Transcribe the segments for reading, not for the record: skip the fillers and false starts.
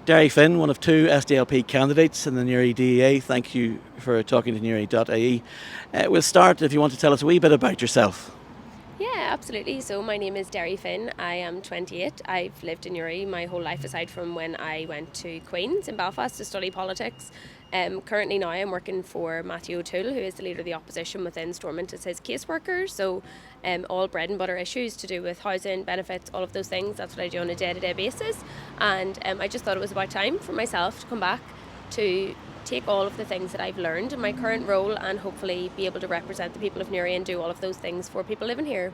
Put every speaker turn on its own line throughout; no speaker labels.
Derry Finn, one of two SDLP candidates in the Newry.ie. Thank you for talking to Newry.ie. We'll start if you want to tell us a wee bit about yourself.
Yeah, absolutely. So my name is Derry Finn. I am 28. I've lived in Newry my whole life aside from when I went to Queen's in Belfast to study politics. Currently now I'm working for Matthew O'Toole, who is the leader of the opposition within Stormont as his caseworker. So all bread and butter issues to do with housing, benefits, all of those things. That's what I do on a day-to-day basis. And I just thought it was about time for myself to come back to take all of the things that I've learned in my current role and hopefully be able to represent the people of Newry and do all of those things for people living here.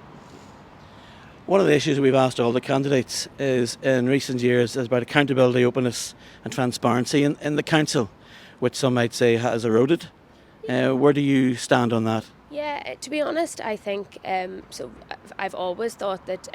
One of the issues we've asked all the candidates is in recent years is about accountability, openness and transparency in the council, which some might say has eroded. Where do you stand on that?
Yeah, to be honest, I think so. I've always thought that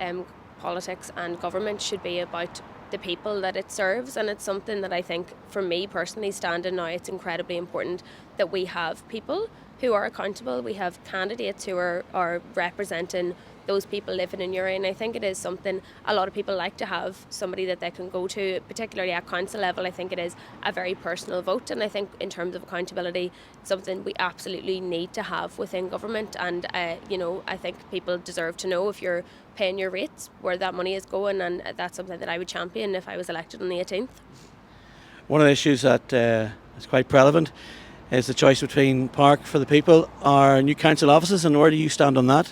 politics and government should be about the people that it serves, and it's something that I think for me personally standing now, it's incredibly important that we have people who are accountable. We have candidates who are representing those people living in Newry, and I think it is something a lot of people like to have somebody that they can go to, particularly at council level. I think it is a very personal vote, and I think in terms of accountability, something we absolutely need to have within government. And I think people deserve to know if you're paying your rates where that money is going, and that's something that I would champion if I was elected on the 18th. One
of the issues that is quite relevant is the choice between Park for the People or new council offices, and where do you stand on that?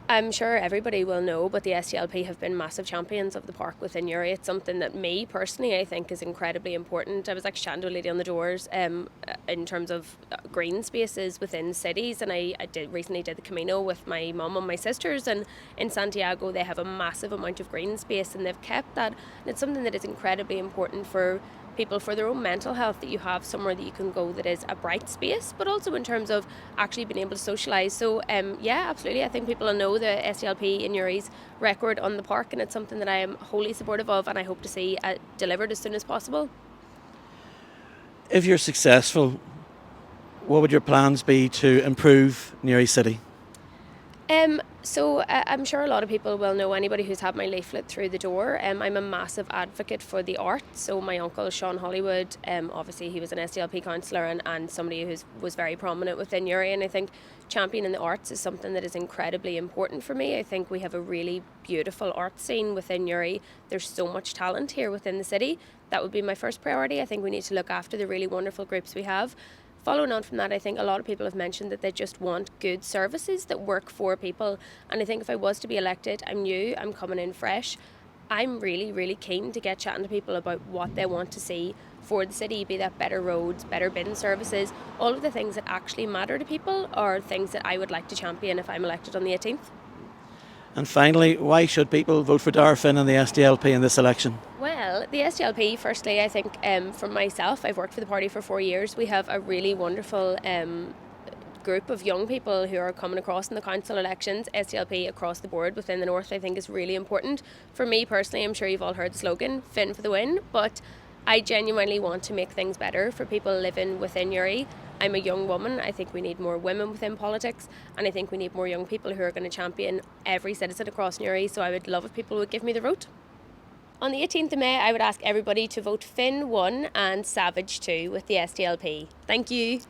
I'm sure everybody will know, but the SDLP have been massive champions of the park within Newry. It's something that me personally I think is incredibly important. I was actually chatting to a lady on the doors in terms of green spaces within cities, and I recently did the Camino with my mum and my sisters, and in Santiago they have a massive amount of green space and they've kept that, and it's something that is incredibly important for people, for their own mental health, that you have somewhere that you can go that is a bright space, but also in terms of actually being able to socialise. So yeah, absolutely, I think people will know the SDLP in Newry's record on the park, and it's something that I am wholly supportive of and I hope to see delivered as soon as possible.
If you're successful, what would your plans be to improve Newry City?
So I'm sure a lot of people will know, anybody who's had my leaflet through the door. I'm a massive advocate for the arts. So my uncle Sean Hollywood, obviously he was an SDLP councillor and somebody who was very prominent within Newry, and I think championing the arts is something that is incredibly important for me. I think we have a really beautiful art scene within Newry. There's so much talent here within the city. That would be my first priority. I think we need to look after the really wonderful groups we have. Following on from that, I think a lot of people have mentioned that they just want good services that work for people. And I think if I was to be elected, I'm new, I'm coming in fresh. I'm really, really keen to get chatting to people about what they want to see for the city, be that better roads, better bin services, all of the things that actually matter to people are things that I would like to champion if I'm elected on the 18th.
And finally, why should people vote for Doire Finn and the SDLP in this election?
Well, the SDLP, firstly, I think for myself, I've worked for the party for 4 years. We have a really wonderful group of young people who are coming across in the council elections. SDLP across the board within the north, I think, is really important. For me personally, I'm sure you've all heard the slogan, Finn for the win, but I genuinely want to make things better for people living within Newry. I'm a young woman. I think we need more women within politics, and I think we need more young people who are going to champion every citizen across Newry. So I would love if people would give me the vote. On the 18th of May, I would ask everybody to vote Finn 1 and Savage 2 with the SDLP. Thank you.